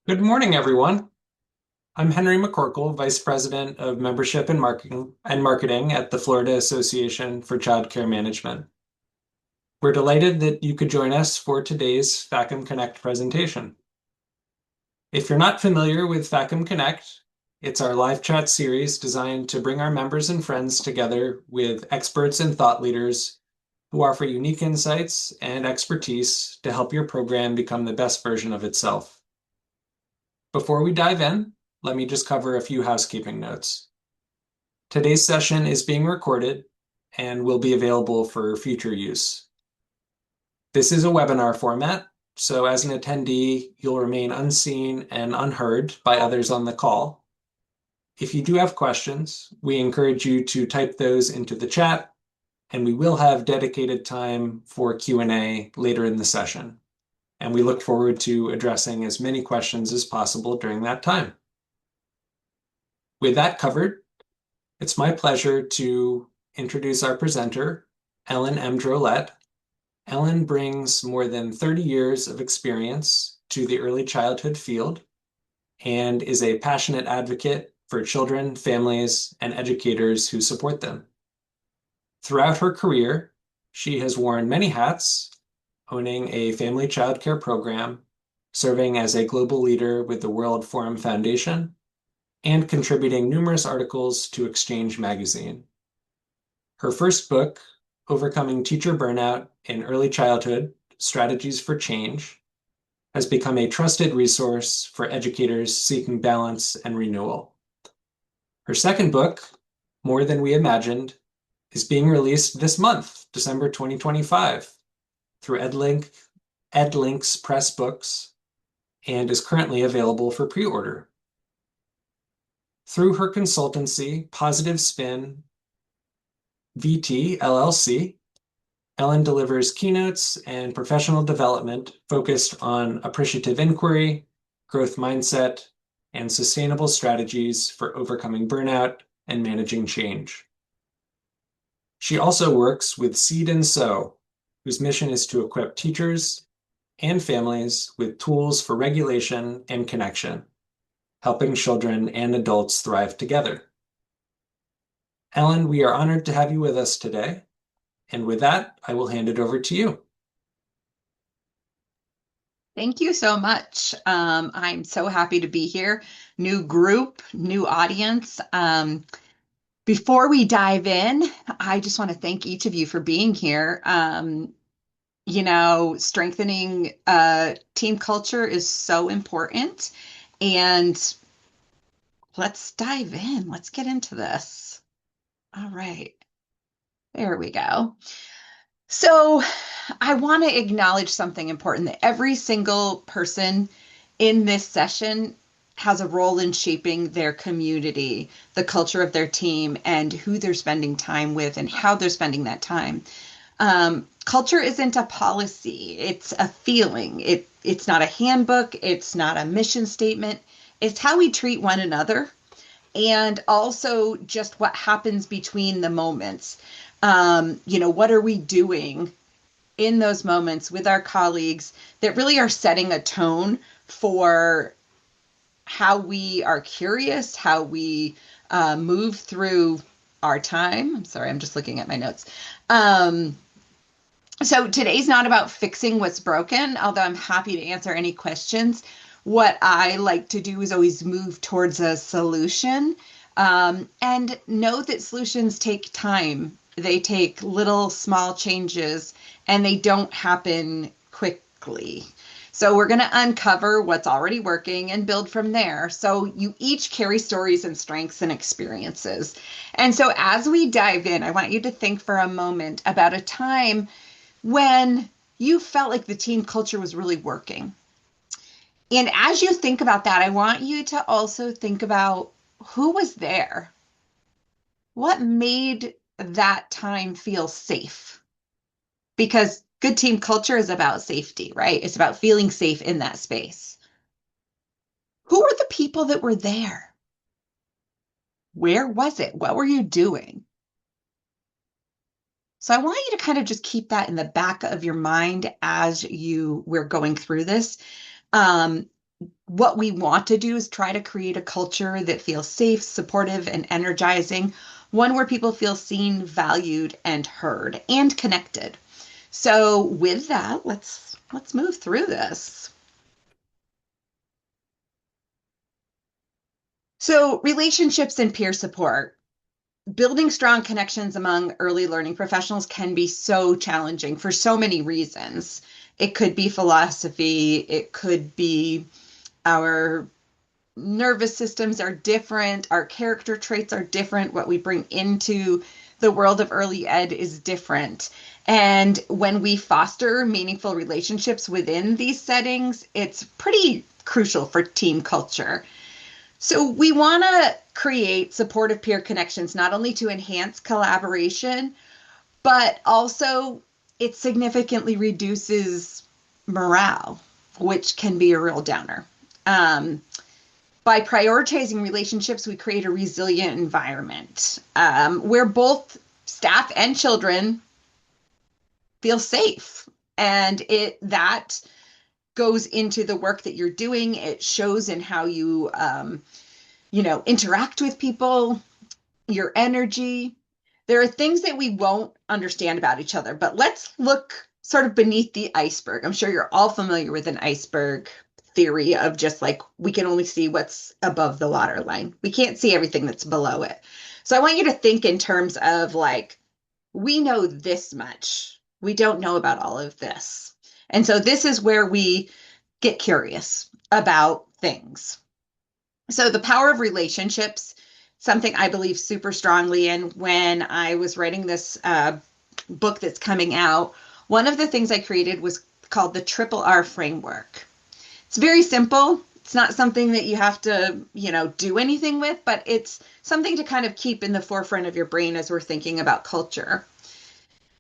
Good morning, everyone. I'm Henry McCorkle, Vice President of Membership and Marketing at the Florida Association for Child Care Management. We're delighted that you could join us for today's FACM Connect presentation. If you're not familiar with FACM Connect, it's our live chat series designed to bring our members and friends together with experts and thought leaders who offer unique insights and expertise to help your program become the best version of itself. Before we dive in, let me just cover a few housekeeping notes. Today's session is being recorded and will be available for future use. This is a webinar format, so as an attendee, you'll remain unseen and unheard by others on the call. If you do have questions, we encourage you to type those into the chat, and we will have dedicated time for Q&A later in the session. And we look forward to addressing as many questions as possible during that time. With that covered, it's my pleasure to introduce our presenter, Ellen M. Drolette. Ellen brings more than 30 years of experience to the early childhood field and is a passionate advocate for children, families, and educators who support them. Throughout her career, she has worn many hats, owning a family childcare program, serving as a global leader with the World Forum Foundation, and contributing numerous articles to Exchange magazine. Her first book, Overcoming Teacher Burnout in Early Childhood: Strategies for Change, has become a trusted resource for educators seeking balance and renewal. Her second book, More Than We Imagined, is being released this month, December 2025, through Edlink's Press Books, and is currently available for pre-order. Through her consultancy, Positive Spin VT LLC, Ellen delivers keynotes and professional development focused on appreciative inquiry, growth mindset, and sustainable strategies for overcoming burnout and managing change. She also works with Seed and Sow, whose mission is to equip teachers and families with tools for regulation and connection, helping children and adults thrive together. Ellen, we are honored to have you with us today. And with that, I will hand it over to you. Thank you so much. I'm so happy to be here. New group, new audience. Before we dive in, I just want to thank each of you for being here. Strengthening team culture is so important. And let's dive in. Let's get into this. All right. There we go. So I want to acknowledge something important that every single person in this session has a role in shaping their community, the culture of their team, and who they're spending time with and how they're spending that time. Culture isn't a policy, it's a feeling. It's not a handbook, it's not a mission statement. It's how we treat one another and also just what happens between the moments. What are we doing in those moments with our colleagues that really are setting a tone for how we are curious, how we move through our time. I'm sorry, I'm just looking at my notes. So today's not about fixing what's broken, although I'm happy to answer any questions. What I like to do is always move towards a solution, and know that solutions take time. They take little small changes and they don't happen quickly. So we're going to uncover what's already working and build from there. So you each carry stories and strengths and experiences. And so as we dive in, I want you to think for a moment about a time when you felt like the team culture was really working. And as you think about that, I want you to also think about who was there. What made that time feel safe? Because good team culture is about safety, right? It's about feeling safe in that space. Who were the people that were there? Where was it? What were you doing? So I want you to kind of just keep that in the back of your mind as we're going through this. what we want to do is try to create a culture that feels safe, supportive, and energizing, one where people feel seen, valued, and heard and connected. So with that, let's move through this. So relationships and peer support. Building strong connections among early learning professionals can be so challenging for so many reasons. It could be philosophy, it could be our nervous systems are different, our character traits are different, what we bring into the world of early ed is different. And when we foster meaningful relationships within these settings, it's pretty crucial for team culture. So we want to create supportive peer connections, not only to enhance collaboration, but also it significantly reduces morale, which can be a real downer. Um, by prioritizing relationships, we create a resilient environment where both staff and children feel safe. And it that goes into the work that you're doing. It shows in how you interact with people, your energy. There are things that we won't understand about each other, but let's look sort of beneath the iceberg. I'm sure you're all familiar with an iceberg theory of just like we can only see what's above the waterline. We can't see everything that's below it. So I want you to think in terms of like, we know this much. We don't know about all of this. And so this is where we get curious about things. So the power of relationships, something I believe super strongly in. When I was writing this book that's coming out, one of the things I created was called the triple R framework. It's very simple. It's not something that you have to do anything with, but it's something to kind of keep in the forefront of your brain as we're thinking about culture.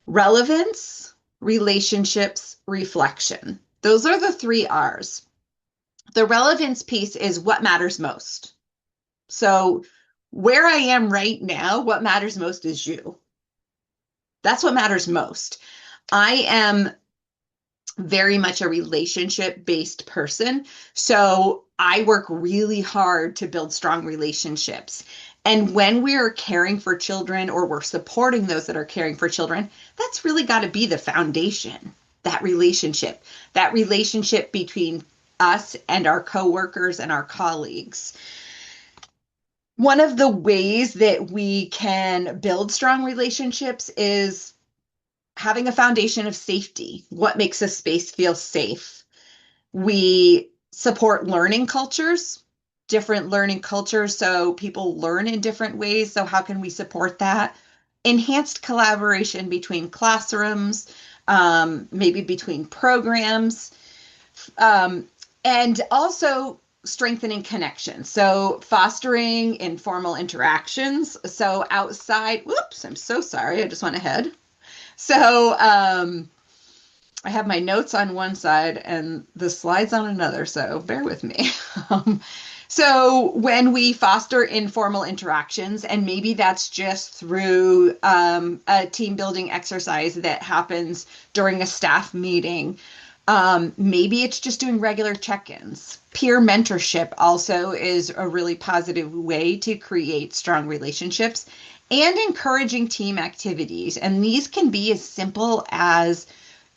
Relevance, relationships, reflection. Those are the three R's. The relevance piece is what matters most. So, where I am right now, what matters most is you. That's what matters most. I am very much a relationship based person. So, I work really hard to build strong relationships. And when we're caring for children or we're supporting those that are caring for children, that's really got to be the foundation, that relationship between us and our coworkers and our colleagues. One of the ways that we can build strong relationships is having a foundation of safety. What makes a space feel safe? We support learning cultures, different learning cultures, so people learn in different ways. So, how can we support that? Enhanced collaboration between classrooms, maybe between programs, um, and also strengthening connections. So fostering informal interactions. So outside, whoops, I'm so sorry. I just went ahead. So I have my notes on one side and the slides on another. So bear with me. um, so when we foster informal interactions, and maybe that's just through a team building exercise that happens during a staff meeting, maybe it's just doing regular check-ins. Peer mentorship also is a really positive way to create strong relationships and encouraging team activities. And these can be as simple as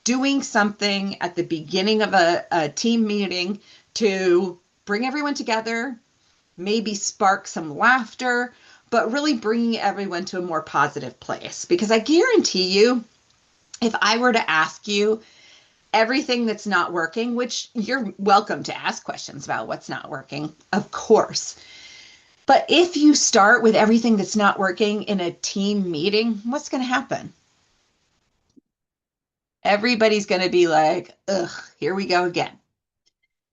doing something at the beginning of a team meeting to bring everyone together, maybe spark some laughter, but really bringing everyone to a more positive place. Because I guarantee you, if I were to ask you, everything that's not working, which you're welcome to ask questions about what's not working, of course. But if you start with everything that's not working in a team meeting, what's going to happen? Everybody's going to be like, ugh, here we go again.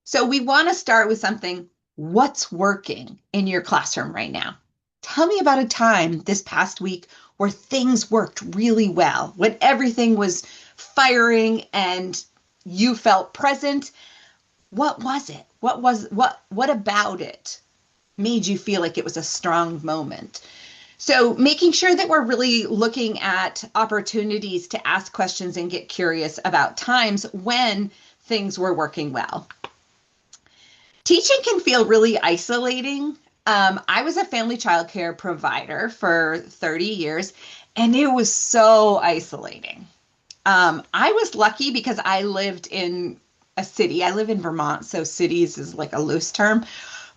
So we want to start with something. What's working in your classroom right now? Tell me about a time this past week where things worked really well, when everything was firing and you felt present. What was it? What about it made you feel like it was a strong moment? So making sure that we're really looking at opportunities to ask questions and get curious about times when things were working well. Teaching can feel really isolating. I was a family childcare provider for 30 years, and it was so isolating. I was lucky because I lived in a city. I live in Vermont, so cities is like a loose term,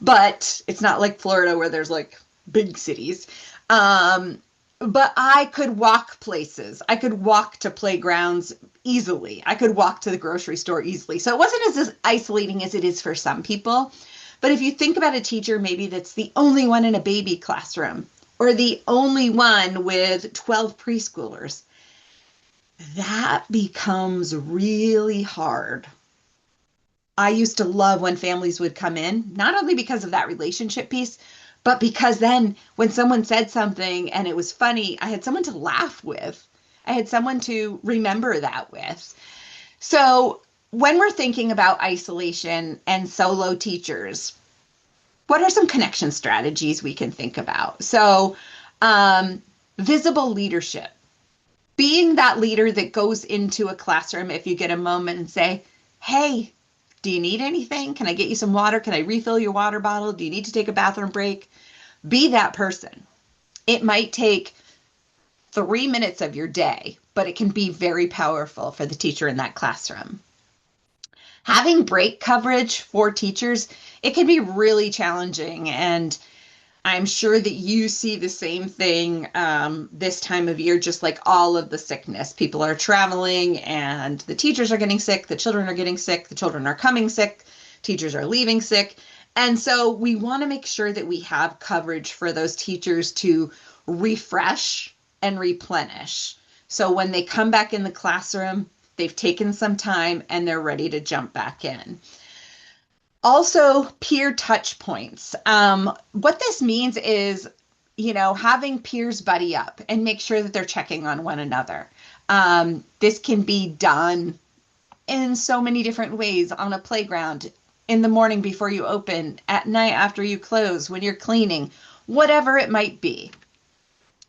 but it's not like Florida where there's like big cities. Um, but I could walk places. I could walk to playgrounds easily. I could walk to the grocery store easily. So it wasn't as isolating as it is for some people. But if you think about a teacher, maybe that's the only one in a baby classroom or the only one with 12 preschoolers, that becomes really hard. I used to love when families would come in, not only because of that relationship piece, but because then when someone said something and it was funny, I had someone to laugh with. I had someone to remember that with. So when we're thinking about isolation and solo teachers, what are some connection strategies we can think about? So, um, visible leadership, being that leader that goes into a classroom if you get a moment and say, hey, do you need anything? Can I get you some water? Can I refill your water bottle? Do you need to take a bathroom break? Be that person. It might take 3 minutes of your day, but it can be very powerful for the teacher in that classroom. Having break coverage for teachers, it can be really challenging. And I'm sure that you see the same thing this time of year, just like all of the sickness. People are traveling and the teachers are getting sick, the children are getting sick, the children are coming sick, teachers are leaving sick. And so we want to make sure that we have coverage for those teachers to refresh and replenish. So when they come back in the classroom, they've taken some time and they're ready to jump back in. Also, peer touch points. What this means is, having peers buddy up and make sure that they're checking on one another. This can be done in so many different ways on a playground, in the morning before you open, at night after you close, when you're cleaning, whatever it might be.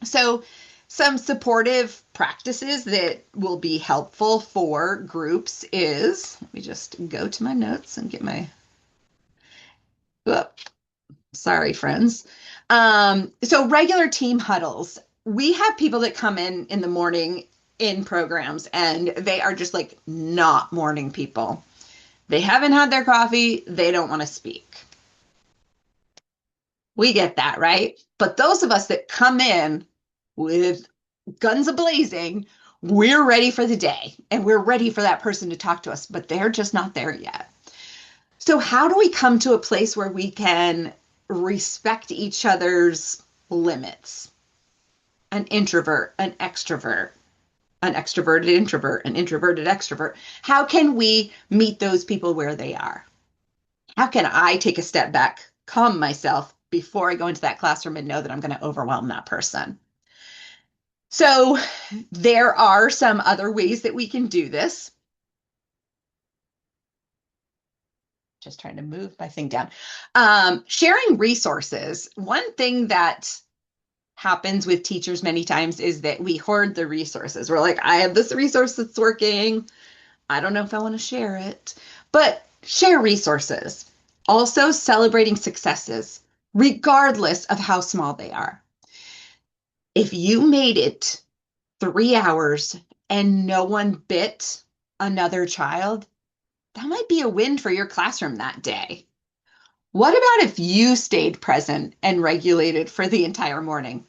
So, some supportive practices that will be helpful for groups is, let me just go to my notes and get my, oh, sorry, friends. So regular team huddles. We have people that come in the morning in programs and they are just like not morning people. They haven't had their coffee. They don't want to speak. We get that, right? But those of us that come in with guns a-blazing, we're ready for the day and we're ready for that person to talk to us, but they're just not there yet. So, how do we come to a place where we can respect each other's limits? An introvert, an extrovert, an extroverted introvert, an introverted extrovert. How can we meet those people where they are? How can I take a step back, calm myself before I go into that classroom and know that I'm going to overwhelm that person? So, there are some other ways that we can do this. Just trying to move my thing down. Sharing resources. One thing that happens with teachers many times is that we hoard the resources. We're like, I have this resource that's working. I don't know if I want to share it, but share resources. Also, celebrating successes, regardless of how small they are. If you made it 3 hours and no one bit another child, that might be a win for your classroom that day. What about if you stayed present and regulated for the entire morning?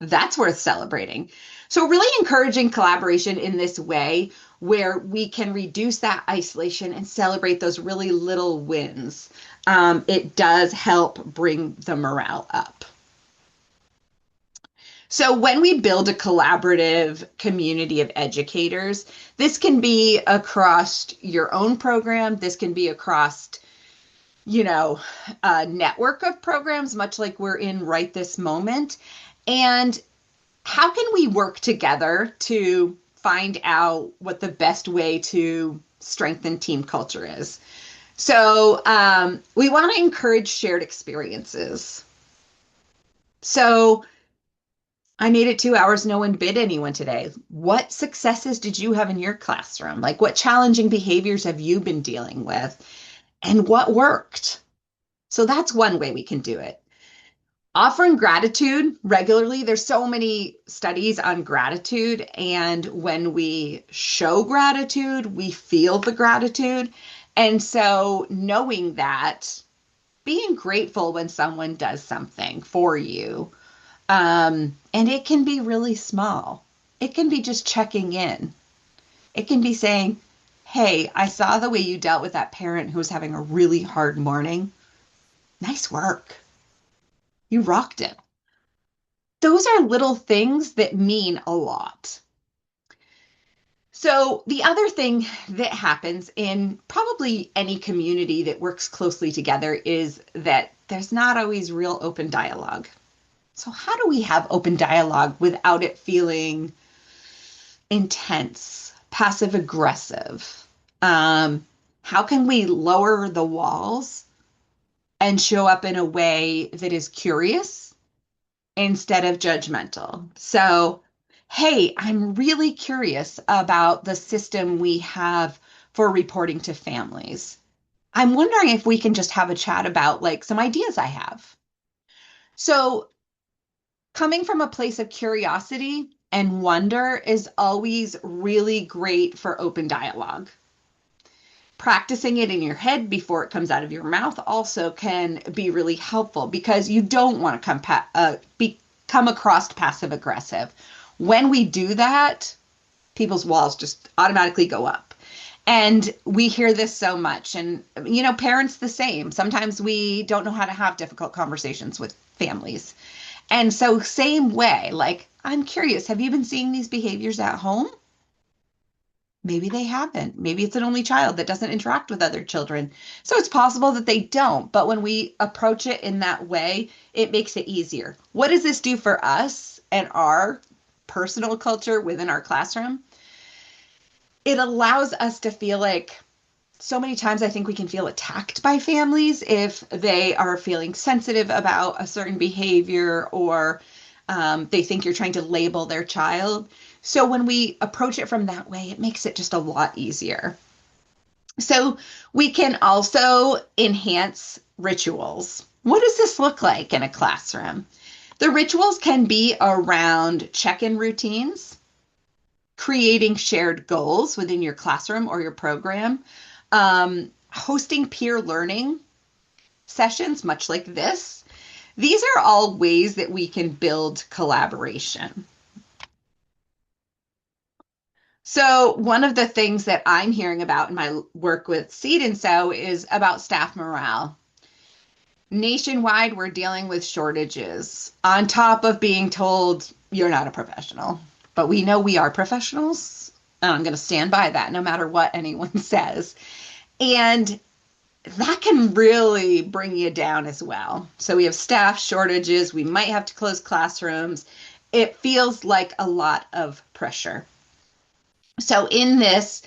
That's worth celebrating. So, really encouraging collaboration in this way where we can reduce that isolation and celebrate those really little wins. It does help bring the morale up. So, when we build a collaborative community of educators, this can be across your own program, this can be across a network of programs, much like we're in right this moment. And how can we work together to find out what the best way to strengthen team culture is? So we want to encourage shared experiences. So I made it 2 hours, no one bid anyone today. What successes did you have in your classroom? Like what challenging behaviors have you been dealing with? And what worked? So that's one way we can do it. Offering gratitude regularly. There's so many studies on gratitude. And when we show gratitude, we feel the gratitude. And so knowing that, being grateful when someone does something for you, and it can be really small. It can be just checking in. It can be saying, hey, I saw the way you dealt with that parent who was having a really hard morning. Nice work. You rocked it. Those are little things that mean a lot. So, the other thing that happens in probably any community that works closely together is that there's not always real open dialogue. So, how do we have open dialogue without it feeling intense, passive aggressive? How can we lower the walls and show up in a way that is curious instead of judgmental? So, hey, I'm really curious about the system we have for reporting to families. I'm wondering if we can just have a chat about like some ideas I have. So, coming from a place of curiosity and wonder is always really great for open dialogue. Practicing it in your head before it comes out of your mouth also can be really helpful because you don't want to come across passive aggressive. When we do that, people's walls just automatically go up. And we hear this so much. And, parents the same. Sometimes we don't know how to have difficult conversations with families. And so, same way, like, I'm curious, have you been seeing these behaviors at home? Maybe they haven't. Maybe it's an only child that doesn't interact with other children. So it's possible that they don't. But when we approach it in that way, it makes it easier. What does this do for us and our personal culture within our classroom? It allows us to feel like so many times I think we can feel attacked by families if they are feeling sensitive about a certain behavior or they think you're trying to label their child. So when we approach it from that way, it makes it just a lot easier. So we can also enhance rituals. What does this look like in a classroom? The rituals can be around check in routines, creating shared goals within your classroom or your program, hosting peer learning sessions, much like this. These are all ways that we can build collaboration. So, one of the things that I'm hearing about in my work with Seed and Sow is about staff morale. Nationwide, we're dealing with shortages on top of being told you're not a professional. But we know we are professionals, and I'm going to stand by that no matter what anyone says. And that can really bring you down as well. So we have staff shortages. We might have to close classrooms. It feels like a lot of pressure. So in this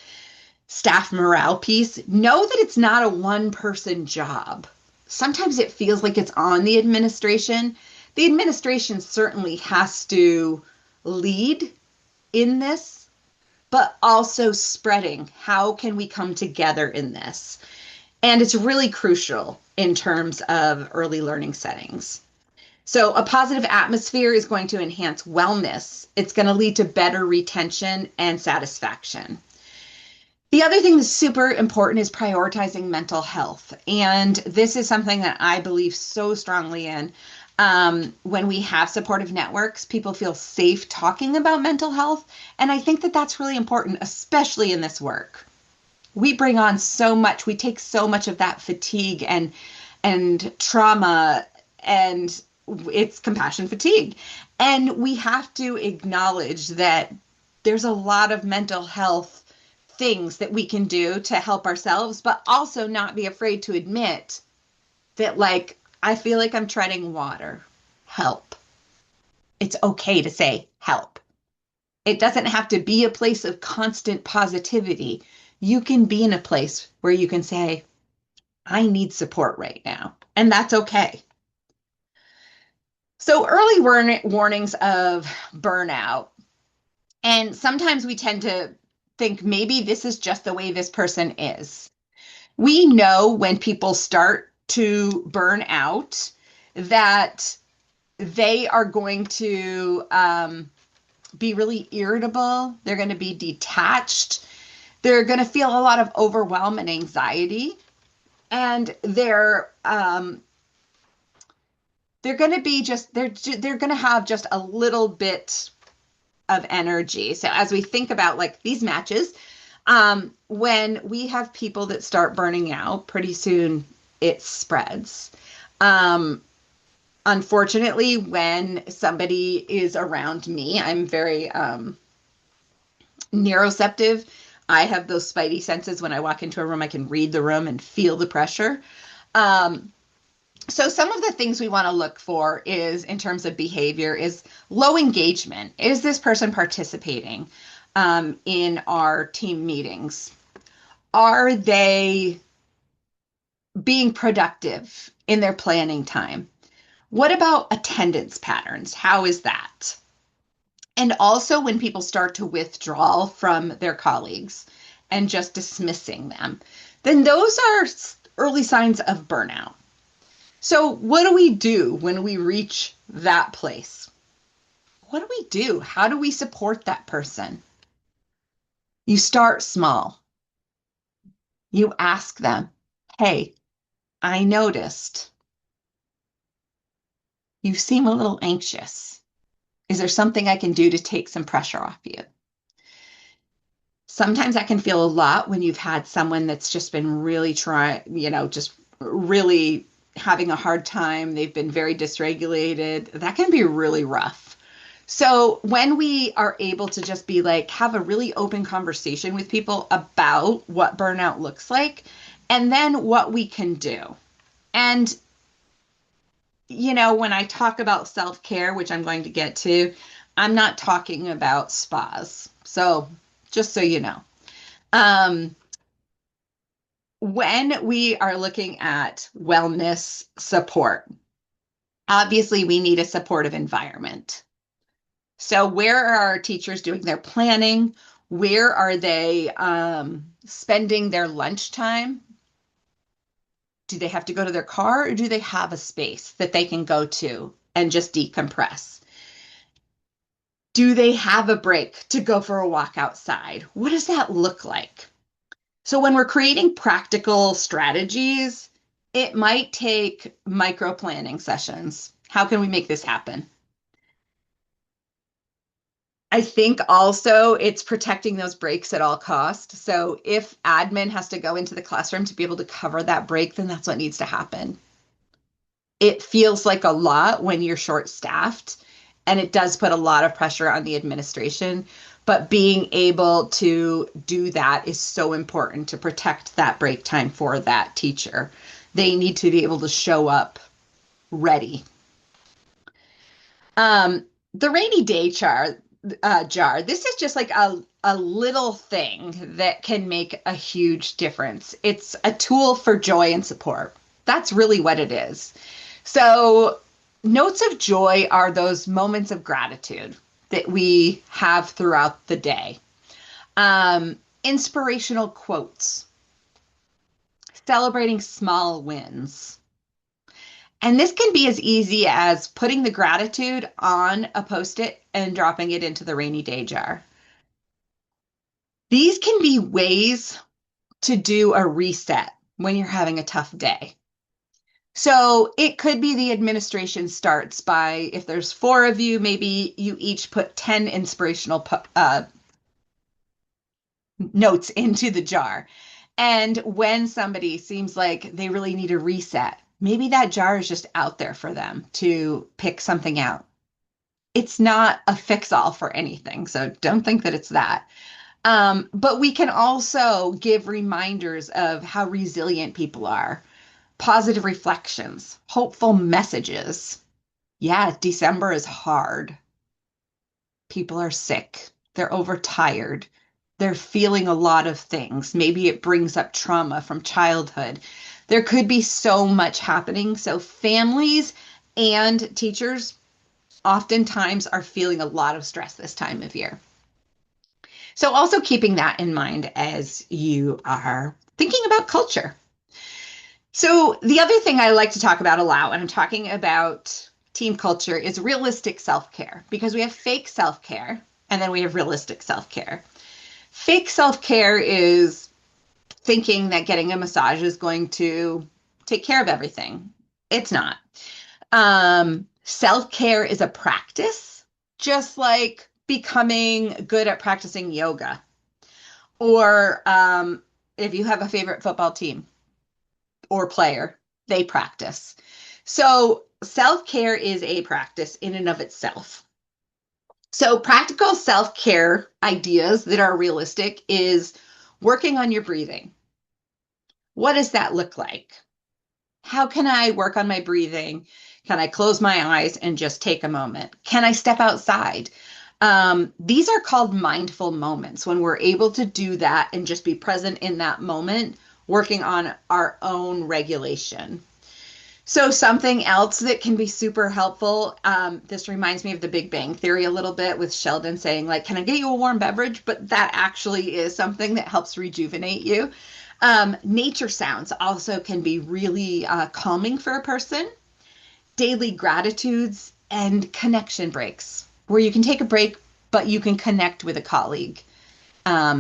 staff morale piece, know that it's not a one person job. Sometimes it feels like it's on the administration. The administration certainly has to lead in this, but also spreading. How can we come together in this? And it's really crucial in terms of early learning settings. So, a positive atmosphere is going to enhance wellness. It's going to lead to better retention and satisfaction. The other thing that's super important is prioritizing mental health. And this is something that I believe so strongly in. When we have supportive networks, people feel safe talking about mental health. And I think that that's really important, especially in this work. We bring on so much, we take so much of that fatigue and trauma, and it's compassion fatigue. And we have to acknowledge that there's a lot of mental health things that we can do to help ourselves, but also not be afraid to admit that, like, I feel like I'm treading water. Help. It's okay to say help. It doesn't have to be a place of constant positivity. You can be in a place where you can say, I need support right now. And that's okay. So, early warnings of burnout. And sometimes we tend to think maybe this is just the way this person is. We know when people start to burn out, that they are going to be really irritable. They're going to be detached. They're going to feel a lot of overwhelm and anxiety. And they're going to be just they're going to have just a little bit of energy. So as we think about like these matches, when we have people that start burning out, pretty soon it spreads. Um, Unfortunately, when somebody is around me, I'm very neuroceptive. I have those spidey senses. When I walk into a room, I can read the room and feel the pressure. Um, so some of the things we want to look for is in terms of behavior is low engagement. Is this person participating in our team meetings? Are they being productive in their planning time? What about attendance patterns? How is that? And also when people start to withdraw from their colleagues and just dismissing them, then those are early signs of burnout. So, what do we do when we reach that place? What do we do? How do we support that person? You start small. You ask them, hey, I noticed you seem a little anxious. Is there something I can do to take some pressure off you? Sometimes that can feel a lot when you've had someone that's just been really trying, just really having a hard time. They've been very dysregulated. That can be really rough. So when we are able to just be like, have a really open conversation with people about what burnout looks like and then what we can do. And, when I talk about self care, which I'm going to get to, I'm not talking about spas. So just so you know. Um, when we are looking at wellness support, obviously we need a supportive environment. So, where are our teachers doing their planning? Where are they spending their lunchtime? Do they have to go to their car or do they have a space that they can go to and just decompress? Do they have a break to go for a walk outside? What does that look like? So, when we're creating practical strategies, it might take micro planning sessions. How can we make this happen? I think also it's protecting those breaks at all costs. So if admin has to go into the classroom to be able to cover that break, then that's what needs to happen. It feels like a lot when you're short staffed, and it does put a lot of pressure on the administration. But being able to do that is so important to protect that break time for that teacher. They need to be able to show up ready. The rainy day jar. This is just like a little thing that can make a huge difference. It's a tool for joy and support. That's really what it is. So, notes of joy are those moments of gratitude that we have throughout the day. Inspirational quotes, celebrating small wins. And this can be as easy as putting the gratitude on a post-it and dropping it into the rainy day jar. These can be ways to do a reset when you're having a tough day. So it could be the administration starts by, if there's four of you, maybe you each put 10 inspirational notes into the jar. And when somebody seems like they really need a reset, maybe that jar is just out there for them to pick something out. It's not a fix all for anything. So don't think that it's that. But we can also give reminders of how resilient people are, positive reflections, hopeful messages. Yeah, December is hard. People are sick, they're overtired, they're feeling a lot of things. Maybe it brings up trauma from childhood. There could be so much happening. So, families and teachers oftentimes are feeling a lot of stress this time of year. So, also keeping that in mind as you are thinking about culture. So the other thing I like to talk about a lot when I'm talking about team culture is realistic self-care because we have fake self-care and then we have realistic self-care. Fake self-care is thinking that getting a massage is going to take care of everything. It's not. Self-care is a practice, just like becoming good at practicing yoga. Or if you have a favorite football team or player, they practice. So self-care is a practice in and of itself. So practical self-care ideas that are realistic is working on your breathing. What does that look like? How can I work on my breathing? Can I close my eyes and just take a moment? Can I step outside? These are called mindful moments when we're able to do that and just be present in that moment, working on our own regulation. So, something else that can be super helpful, this reminds me of the Big Bang Theory a little bit with Sheldon saying, like, can I get you a warm beverage? But that actually is something that helps rejuvenate you. Nature sounds also can be really calming for a person. Daily gratitudes and connection breaks, where you can take a break, but you can connect with a colleague.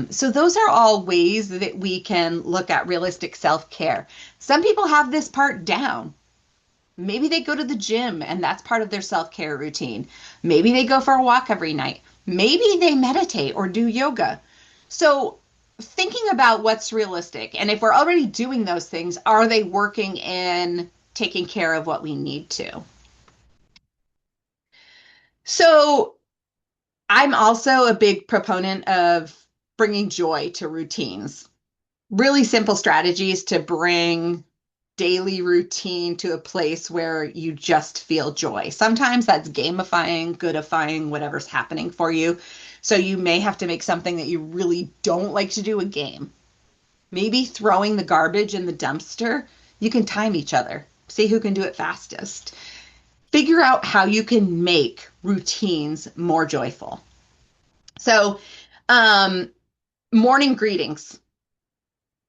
So, those are all ways that we can look at realistic self care. Some people have this part down. Maybe they go to the gym and that's part of their self care routine. Maybe they go for a walk every night. Maybe they meditate or do yoga. So, thinking about what's realistic and if we're already doing those things, are they working in taking care of what we need to? So, I'm also a big proponent of bringing joy to routines. Really simple strategies to bring daily routine to a place where you just feel joy. Sometimes that's gamifying, goodifying, whatever's happening for you. So you may have to make something that you really don't like to do a game. Maybe throwing the garbage in the dumpster, you can time each other, see who can do it fastest. Figure out how you can make routines more joyful. So, um, morning greetings.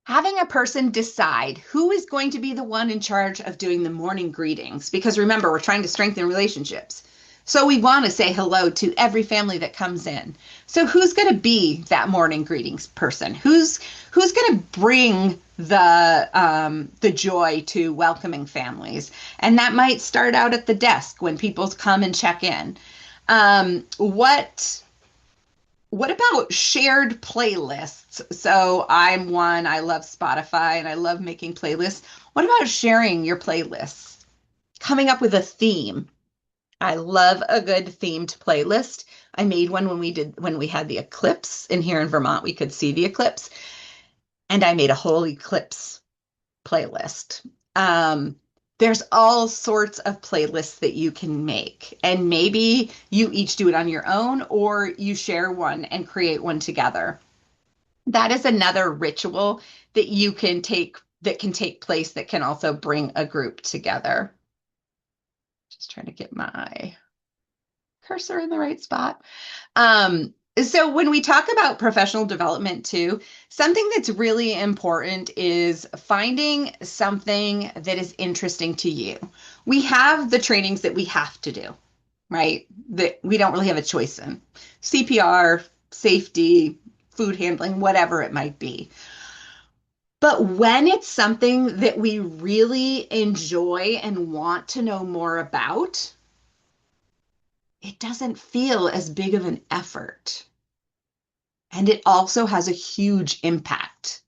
Having a person decide who is going to be the one in charge of doing the morning greetings, because remember, we're trying to strengthen relationships. So we want to say hello to every family that comes in. So who's going to be that morning greetings person? Who's going to bring the joy to welcoming families? And that might start out at the desk when people come and check in. What about shared playlists? So I'm one, I love Spotify and I love making playlists. What about sharing your playlists? Coming up with a theme. I love a good themed playlist. I made one when we had the eclipse in here in Vermont, we could see the eclipse, and I made a whole eclipse playlist. Um, there's all sorts of playlists that you can make, and maybe you each do it on your own or you share one and create one together. That is another ritual that you can take that can take place that can also bring a group together. Just trying to get my cursor in the right spot. So when we talk about professional development too, something that's really important is finding something that is interesting to you. We have the trainings that we have to do, right? That we don't really have a choice in. CPR, safety, food handling, whatever it might be. But when it's something that we really enjoy and want to know more about, it doesn't feel as big of an effort. And it also has a huge impact,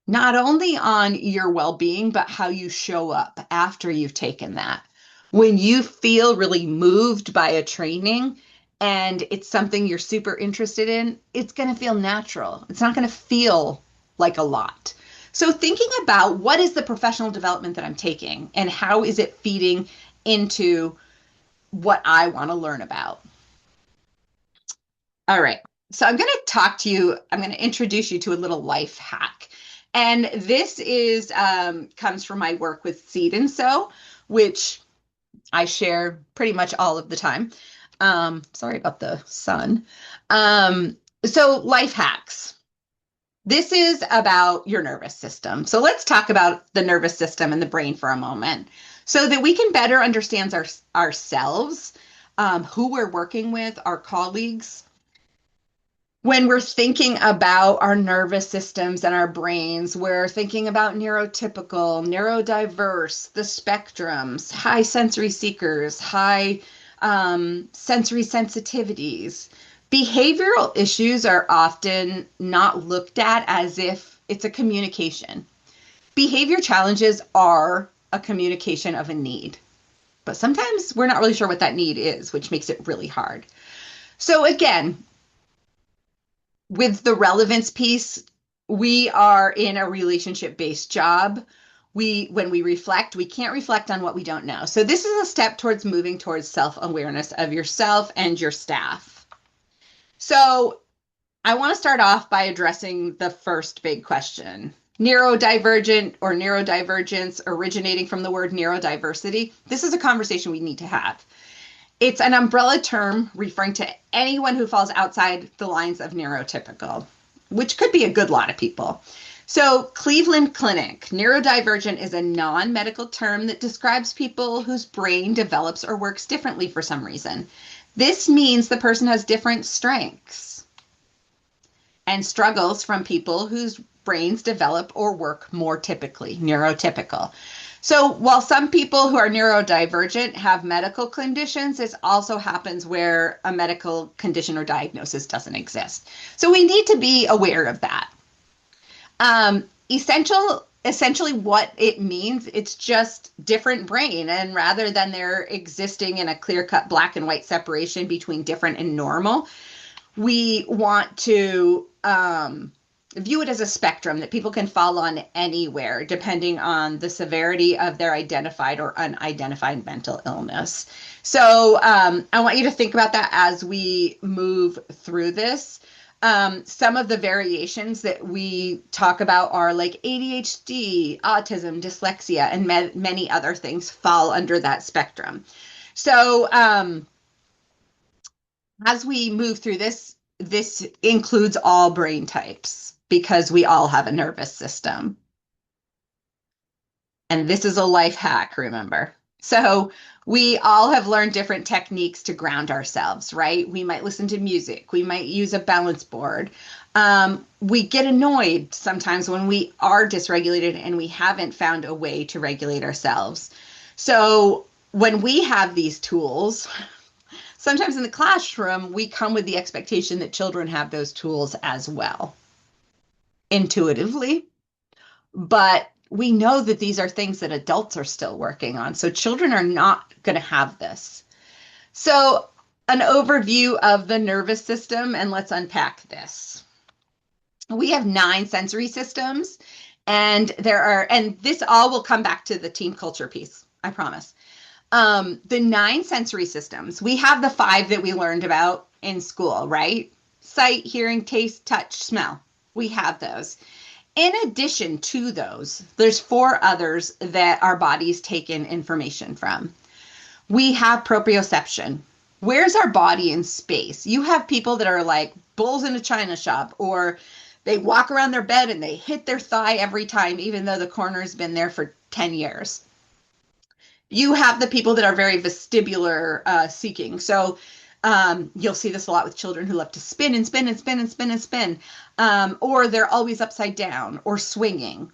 not only on your well being, but how you show up after you've taken that. When you feel really moved by a training and it's something you're super interested in, it's going to feel natural. It's not going to feel like a lot. So, thinking about what is the professional development that I'm taking and how is it feeding into what I want to learn about. All right. So I'm going to talk to you. I'm going to introduce you to a little life hack. And this is comes from my work with Seed and Sow, which I share pretty much all of the time. Sorry about the sun. So life hacks. This is about your nervous system. So let's talk about the nervous system and the brain for a moment so that we can better understand ourselves, who we're working with, our colleagues. When we're thinking about our nervous systems and our brains, we're thinking about neurotypical, neurodiverse, the spectrums, high sensory seekers, high sensory sensitivities. Behavioral issues are often not looked at as if it's a communication. Behavior challenges are a communication of a need, but sometimes we're not really sure what that need is, which makes it really hard. So, again, with the relevance piece, we are in a relationship based job. When we reflect, we can't reflect on what we don't know. So this is a step towards moving towards self-awareness of yourself and your staff. So I want to start off by addressing the first big question. Neurodivergent or neurodivergence originating from the word neurodiversity. This is a conversation we need to have. It's an umbrella term referring to anyone who falls outside the lines of neurotypical, which could be a good lot of people. So, Cleveland Clinic, neurodivergent is a non medical term that describes people whose brain develops or works differently for some reason. This means the person has different strengths and struggles from people whose brains develop or work more typically, neurotypical. So while some people who are neurodivergent have medical conditions, this also happens where a medical condition or diagnosis doesn't exist. So we need to be aware of that. Essentially what it means, it's just different brain. And rather than there existing in a clear-cut black and white separation between different and normal, we want to view it as a spectrum that people can fall on anywhere, depending on the severity of their identified or unidentified mental illness. So I want you to think about that as we move through this. Some of the variations that we talk about are like ADHD, autism, dyslexia, and many other things fall under that spectrum. So as we move through this, this includes all brain types because we all have a nervous system. And this is a life hack, remember. So we all have learned different techniques to ground ourselves, right? We might listen to music. We might use a balance board. We get annoyed sometimes when we are dysregulated and we haven't found a way to regulate ourselves. So when we have these tools, sometimes in the classroom, we come with the expectation that children have those tools as well, intuitively. But we know that these are things that adults are still working on. So children are not going to have this. So an overview of the nervous system, and let's unpack this. We have 9 sensory systems, and this all will come back to the team culture piece, I promise. The 9 sensory systems, we have the 5 that we learned about in school, right? Sight, hearing, taste, touch, smell. We have those. In addition to those, there's 4 others that our bodies take in information from. We have proprioception. Where's our body in space? You have people that are like bulls in a china shop, or they walk around their bed and they hit their thigh every time, even though the corner's been there for 10 years. You have the people that are very vestibular seeking. So you'll see this a lot with children who love to spin and spin and spin and spin and spin, or they're always upside down or swinging.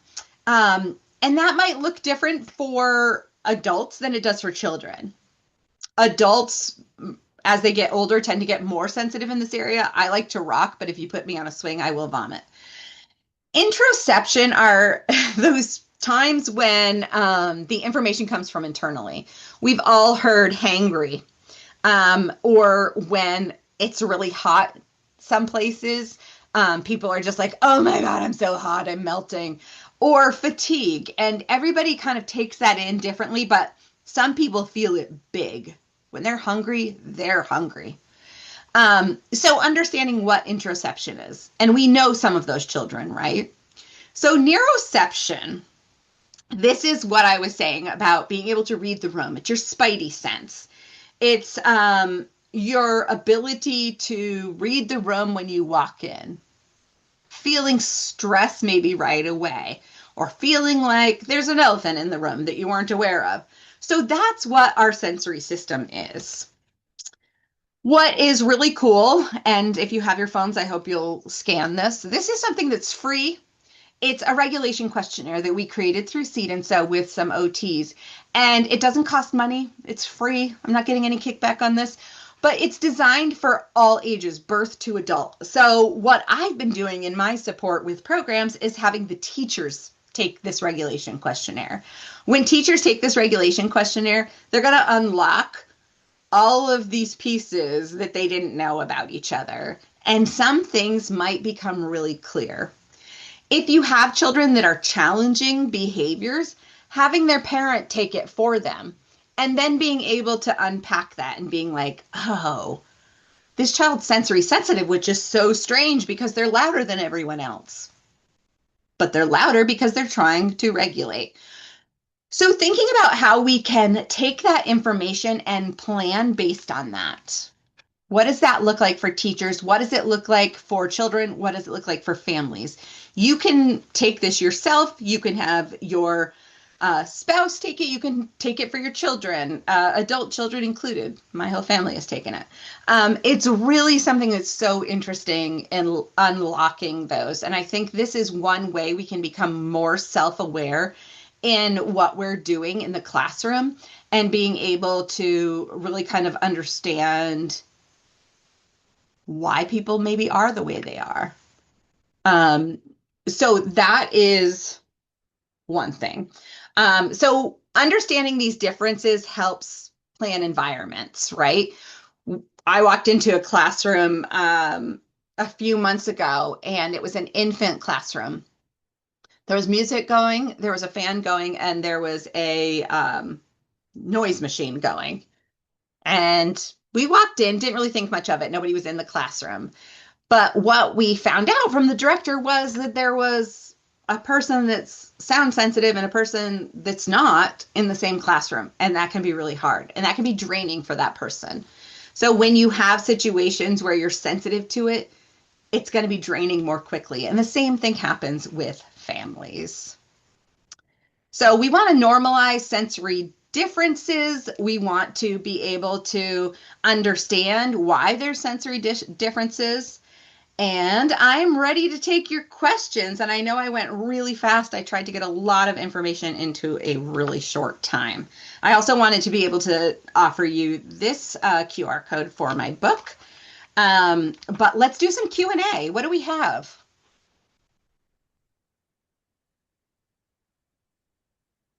And that might look different for adults than it does for children. Adults, as they get older, tend to get more sensitive in this area. I like to rock, but if you put me on a swing, I will vomit. Interoception are those times when the information comes from internally. We've all heard hangry. Or when it's really hot, some places, people are just like, oh my God, I'm so hot, I'm melting. Or fatigue. And everybody kind of takes that in differently, but some people feel it big. When they're hungry, they're hungry. So understanding what interoception is. And we know some of those children, right? So neuroception, this is what I was saying about being able to read the room. It's your spidey sense. It's your ability to read the room when you walk in. feeling stress maybe right away, or feeling like there's an elephant in the room that you weren't aware of. So that's what our sensory system is. What is really cool, and if you have your phones, I hope you'll scan this. This is something that's free. It's a regulation questionnaire that we created through Seed and So with some OTs. And it doesn't cost money. It's free. I'm not getting any kickback on this, but it's designed for all ages, birth to adult. So what I've been doing in my support with programs is having the teachers take this regulation questionnaire. When teachers take this regulation questionnaire, they're going to unlock all of these pieces that they didn't know about each other. And some things might become really clear. If you have children that are challenging behaviors, having their parent take it for them and then being able to unpack that and being like, oh, this child's sensory sensitive, which is so strange because they're louder than everyone else. But they're louder because they're trying to regulate. So, thinking about how we can take that information and plan based on that. What does that look like for teachers? What does it look like for children? What does it look like for families? You can take this yourself. You can have your spouse take it. You can take it for your children, adult children included. My whole family has taken it. It's really something that's so interesting in unlocking those. And I think this is one way we can become more self-aware in what we're doing in the classroom and being able to really kind of understand why people maybe are the way they are. Um, so that is one thing. So understanding these differences helps plan environments, right? I walked into a classroom a few months ago, and it was an infant classroom. There was music going, there was a fan going, and there was a noise machine going. And we walked in, didn't really think much of it. Nobody was in the classroom. But what we found out from the director was that there was a person that's sound sensitive and a person that's not in the same classroom. And that can be really hard. And that can be draining for that person. So when you have situations where you're sensitive to it, it's going to be draining more quickly. And the same thing happens with families. So we want to normalize sensory differences. We want to be able to understand why there's sensory differences. And I'm ready to take your questions. And I know I went really fast. I tried to get a lot of information into a really short time. I also wanted to be able to offer you this QR code for my book. But let's do some Q&A. What do we have?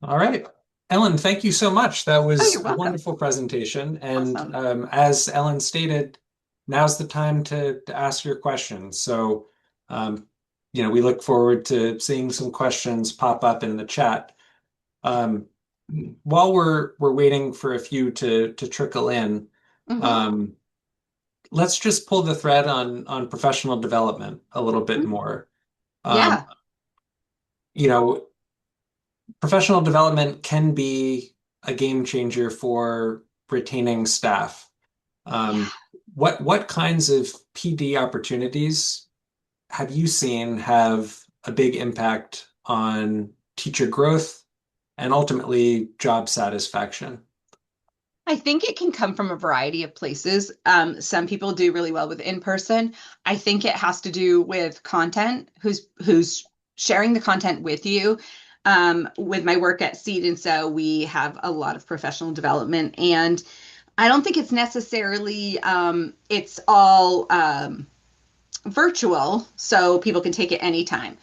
All right. Ellen, thank you so much. That Oh, was you're a welcome. wonderful presentation. And Awesome. as Ellen stated, now's the time to ask your questions. So, um, we look forward to seeing some questions pop up in the chat. Um, while we're waiting for a few to trickle in, Hmm. um, let's just pull the thread on professional development a little bit more. Um, Yeah. you know, Professional development can be a game changer for retaining staff. Yeah. Um, what kinds of PD opportunities have you seen have a big impact on teacher growth and ultimately job satisfaction? I think it can come from a variety of places. Some people do really well with in person. I think it has to do with content, who's sharing the content with you. With my work at Seed and So, we have a lot of professional development, and I don't think it's necessarily it's all virtual, so people can take it anytime.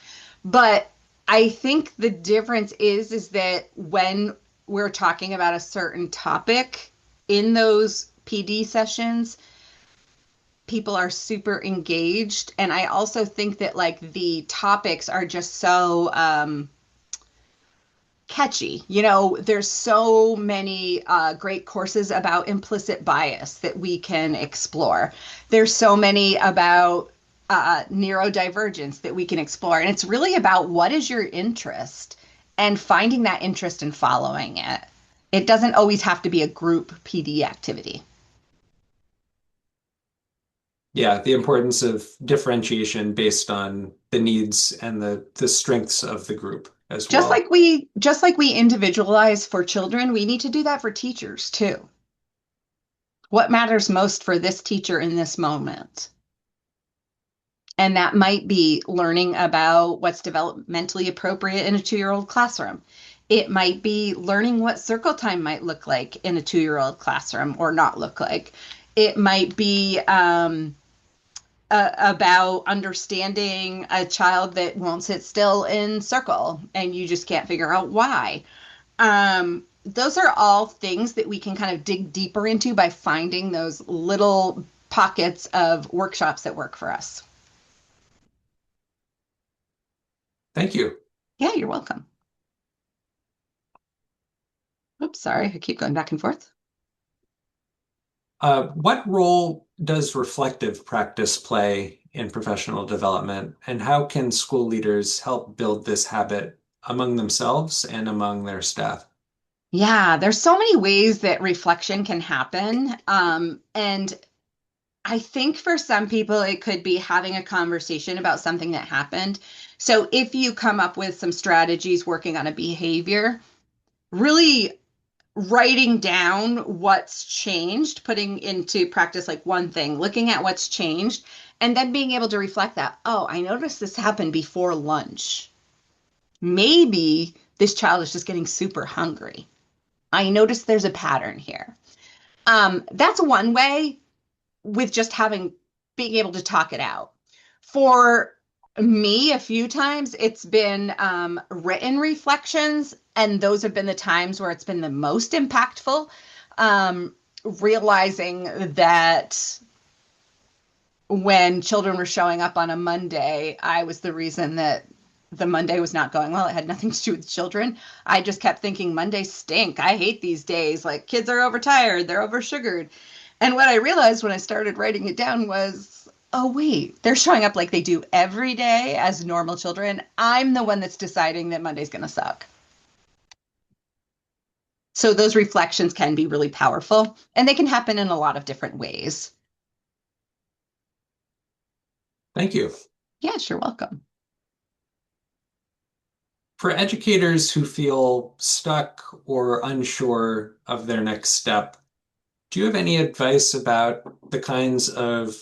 But I think the difference is that when we're talking about a certain topic in those PD sessions, people are super engaged. And I also think that like the topics are just so catchy. There's so many great courses about implicit bias that we can explore. There's so many about neurodivergence that we can explore. And it's really about what is your interest and finding that interest and following it. It doesn't always have to be a group PD activity. Yeah, the importance of differentiation based on the needs and the strengths of the group as well. Just like we individualize for children, we need to do that for teachers too. What matters most for this teacher in this moment? And that might be learning about what's developmentally appropriate in a 2-year-old classroom. It might be learning what circle time might look like in a 2-year-old classroom or not look like. It might be about understanding a child that won't sit still in circle and you just can't figure out why. Those are all things that we can kind of dig deeper into by finding those little pockets of workshops that work for us. Thank you. Yeah, you're welcome. Oops, sorry, I keep going back and forth. What role does reflective practice play in professional development, and how can school leaders help build this habit among themselves and among their staff? Yeah, there's so many ways that reflection can happen. And I think for some people, it could be having a conversation about something that happened. So if you come up with some strategies working on a behavior, really writing down what's changed, putting into practice like one thing, looking at what's changed, and then being able to reflect that, oh, I noticed this happened before lunch. Maybe this child is just getting super hungry. I noticed there's a pattern here. That's one way with just having being able to talk it out. For me, a few times it's been written reflections, and those have been the times where it's been the most impactful. Realizing that when children were showing up on a Monday, I was the reason that the Monday was not going well. It had nothing to do with children. I just kept thinking Mondays stink. I hate these days. Like kids are overtired, they're oversugared. And what I realized when I started writing it down was, oh, wait, they're showing up like they do every day as normal children. I'm the one that's deciding that Monday's going to suck. So those reflections can be really powerful and they can happen in a lot of different ways. Thank you. Yes, you're welcome. For educators who feel stuck or unsure of their next step, do you have any advice about the kinds of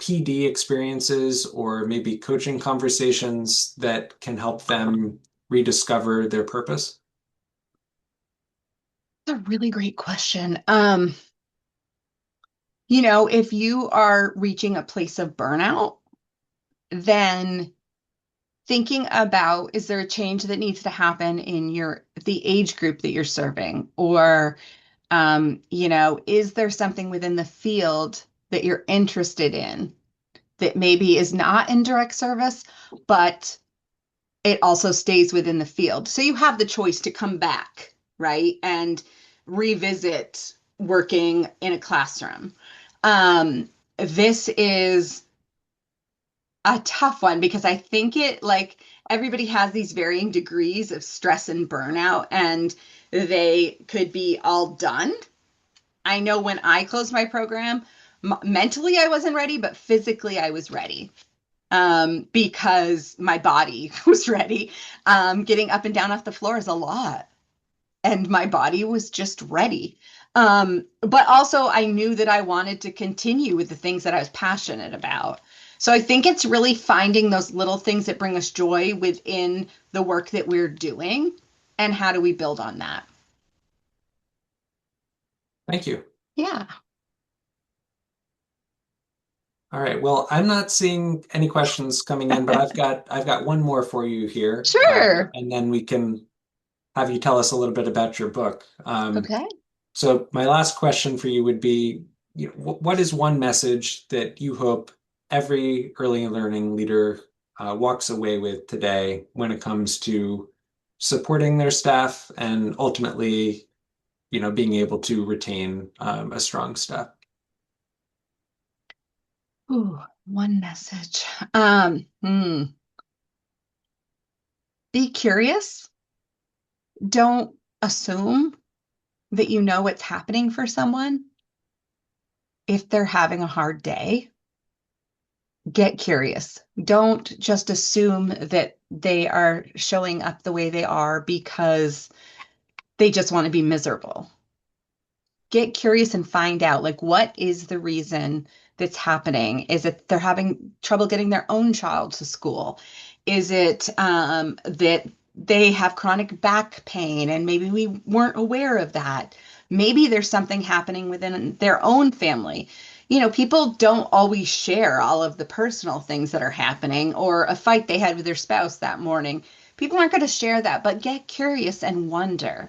PD experiences or maybe coaching conversations that can help them rediscover their purpose? That's a really great question. If you are reaching a place of burnout, then thinking about is there a change that needs to happen in the age group that you're serving, or is there something within the field that you're interested in that maybe is not in direct service, but it also stays within the field. So you have the choice to come back, right? And revisit working in a classroom. This is a tough one because I think it like everybody has these varying degrees of stress and burnout, and they could be all done. I know when I closed my program, mentally I wasn't ready, but physically I was ready because my body was ready. Getting up and down off the floor is a lot, and my body was just ready. But also, I knew that I wanted to continue with the things that I was passionate about. So I think it's really finding those little things that bring us joy within the work that we're doing, and how do we build on that? Thank you. Yeah, All right. Well, I'm not seeing any questions coming in, but I've got one more for you here, sure. and then we can have you tell us a little bit about your book. Okay. So my last question for you would be, what is one message that you hope every early learning leader walks away with today when it comes to supporting their staff and ultimately, being able to retain a strong staff? Ooh, one message. Be curious. Don't assume that you know what's happening for someone if they're having a hard day. Get curious. Don't just assume that they are showing up the way they are because they just want to be miserable. Get curious and find out, like, what is the reason that's happening? Is it they're having trouble getting their own child to school? Is it that they have chronic back pain and maybe we weren't aware of that? Maybe there's something happening within their own family. People don't always share all of the personal things that are happening or a fight they had with their spouse that morning. People aren't going to share that, but get curious and wonder.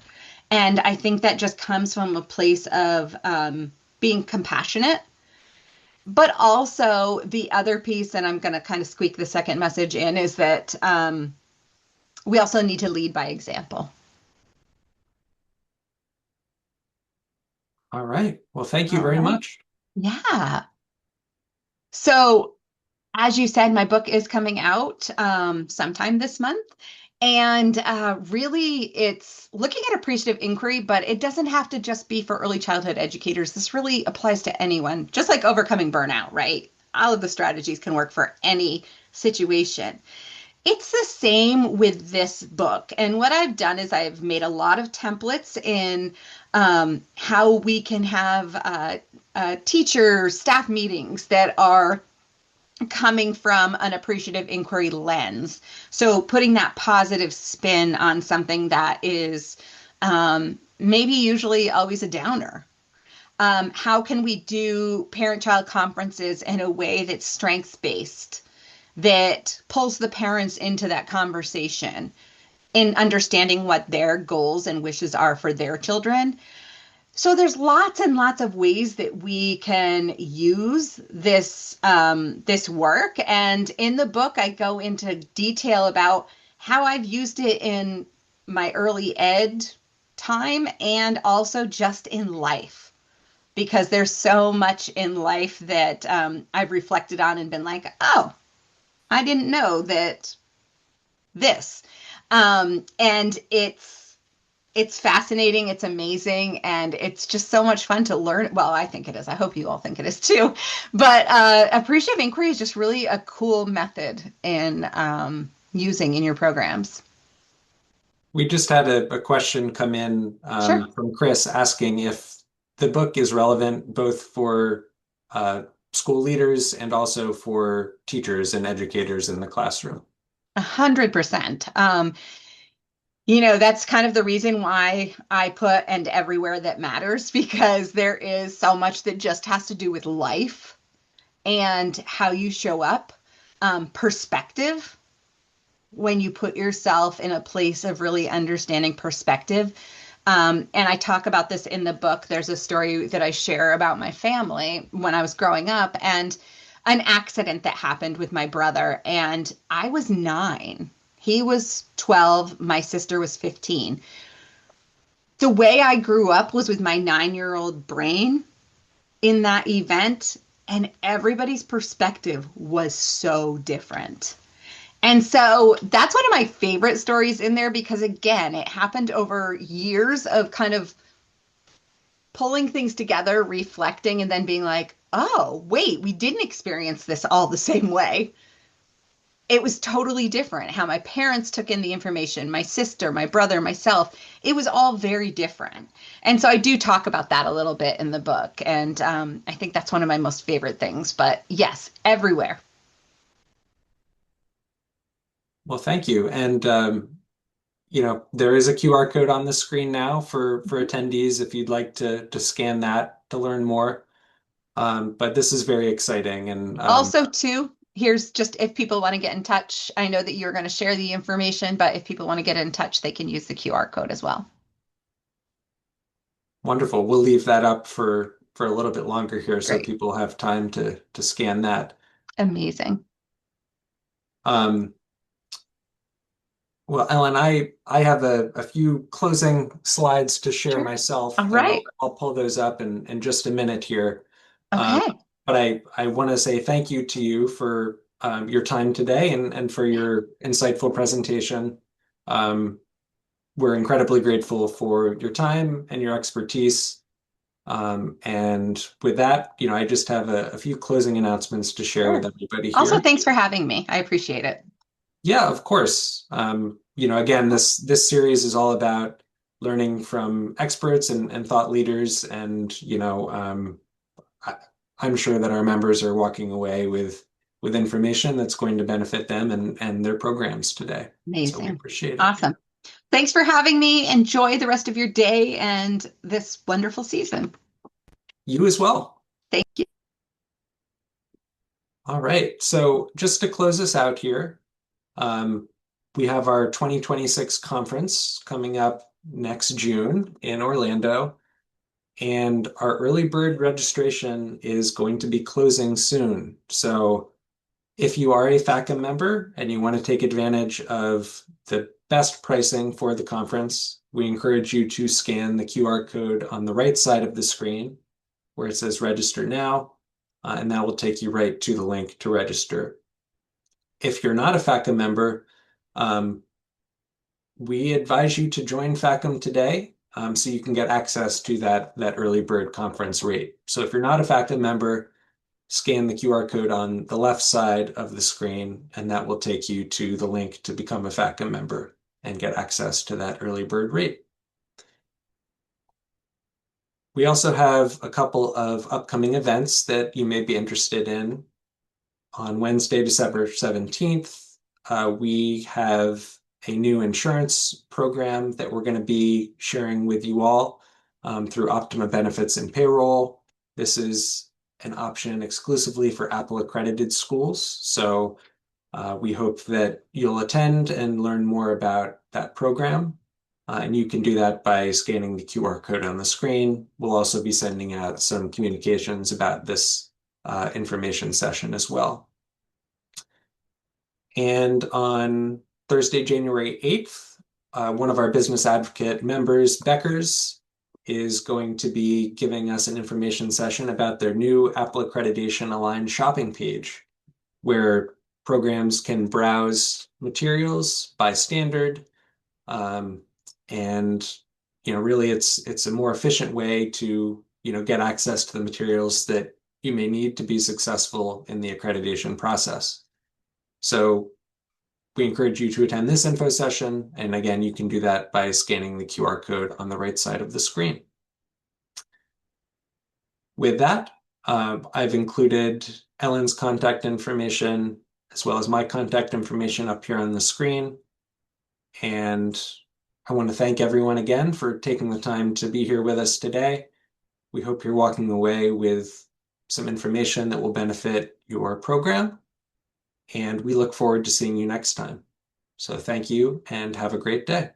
And I think that just comes from a place of being compassionate, but also the other piece, and I'm going to kind of squeak the second message in, is that we also need to lead by example. All right. Well, thank you All very right. much. Yeah. So as you said, my book is coming out sometime this month. And really, it's looking at appreciative inquiry, but it doesn't have to just be for early childhood educators. This really applies to anyone, just like overcoming burnout, right? All of the strategies can work for any situation. It's the same with this book. And what I've done is I've made a lot of templates in how we can have teacher staff meetings that are coming from an appreciative inquiry lens. So putting that positive spin on something that is maybe usually always a downer. How can we do parent child conferences in a way that's strengths based, that pulls the parents into that conversation in understanding what their goals and wishes are for their children? So there's lots and lots of ways that we can use this work, and in the book, I go into detail about how I've used it in my early ed time and also just in life, because there's so much in life that I've reflected on and been like, oh, I didn't know that this, and it's fascinating, it's amazing, and it's just so much fun to learn. Well, I think it is. I hope you all think it is too. But appreciative inquiry is just really a cool method in using in your programs. We just had a question come in Sure. from Chris asking if the book is relevant both for school leaders and also for teachers and educators in the classroom. 100%. That's kind of the reason why I put and everywhere that matters, because there is so much that just has to do with life and how you show up, perspective. When you put yourself in a place of really understanding perspective. And I talk about this in the book. There's a story that I share about my family when I was growing up and an accident that happened with my brother. And I was 9. He was 12. My sister was 15. The way I grew up was with my 9-year-old brain in that event, and everybody's perspective was so different. And so that's one of my favorite stories in there because, again, it happened over years of kind of pulling things together, reflecting, and then being like, oh, wait, we didn't experience this all the same way. It was totally different how my parents took in the information, my sister, my brother, myself. It was all very different. And so I do talk about that a little bit in the book. And I think that's one of my most favorite things. But yes, everywhere. Well, thank you. And there is a QR code on the screen now for attendees if you'd like to scan that to learn more. But this is very exciting, and Also, too, here's just if people want to get in touch. I know that you're going to share the information, but if people want to get in touch, they can use the QR code as well. wonderful. We'll leave that up for a little bit longer here so Great. people have time to scan that. Amazing. Um, well, Ellen, I have a few closing slides to share Sure. myself, All and right. I'll pull those up in just a minute here. Um, Okay. but I want to say thank you to you for your time today and for Yeah. your insightful presentation. We're incredibly grateful for your time and your expertise. And with that, I just have a few closing announcements to share with Sure. everybody Also, here. thanks for having me. I appreciate it. Yeah, of course. Again, this series is all about learning from experts and thought leaders, and I, I'm sure that our members are walking away with information that's going to benefit them and their programs today. So we Amazing. appreciate it. Awesome. Thanks for having me. Enjoy the rest of your day and this wonderful season. You as well. Thank you. All right. So just to close us out here, um, we have our 2026 conference coming up next June in Orlando. And our early bird registration is going to be closing soon. So if you are a FACM member and you want to take advantage of the best pricing for the conference, we encourage you to scan the QR code on the right side of the screen where it says register now, and that will take you right to the link to register. If you're not a FACM member, um, we advise you to join FACM today, so you can get access to that early bird conference rate. So if you're not a FACM member, scan the QR code on the left side of the screen, and that will take you to the link to become a FACM member and get access to that early bird rate. We also have a couple of upcoming events that you may be interested in. On Wednesday, December 17th, we have a new insurance program that we're going to be sharing with you all through Optima Benefits and Payroll. This is an option exclusively for Apple accredited schools. So we hope that you'll attend and learn more about that program. And you can do that by scanning the QR code on the screen. We'll also be sending out some communications about this information session as well. And on Thursday, January 8th, one of our business advocate members, Becker's, is going to be giving us an information session about their new Apple accreditation aligned shopping page, where programs can browse materials by standard. Um, and really it's a more efficient way to get access to the materials that you may need to be successful in the accreditation process. So we encourage you to attend this info session. And again, you can do that by scanning the QR code on the right side of the screen. With that, I've included Ellen's contact information as well as my contact information up here on the screen. And I want to thank everyone again for taking the time to be here with us today. We hope you're walking away with some information that will benefit your program. And we look forward to seeing you next time. So thank you and have a great day.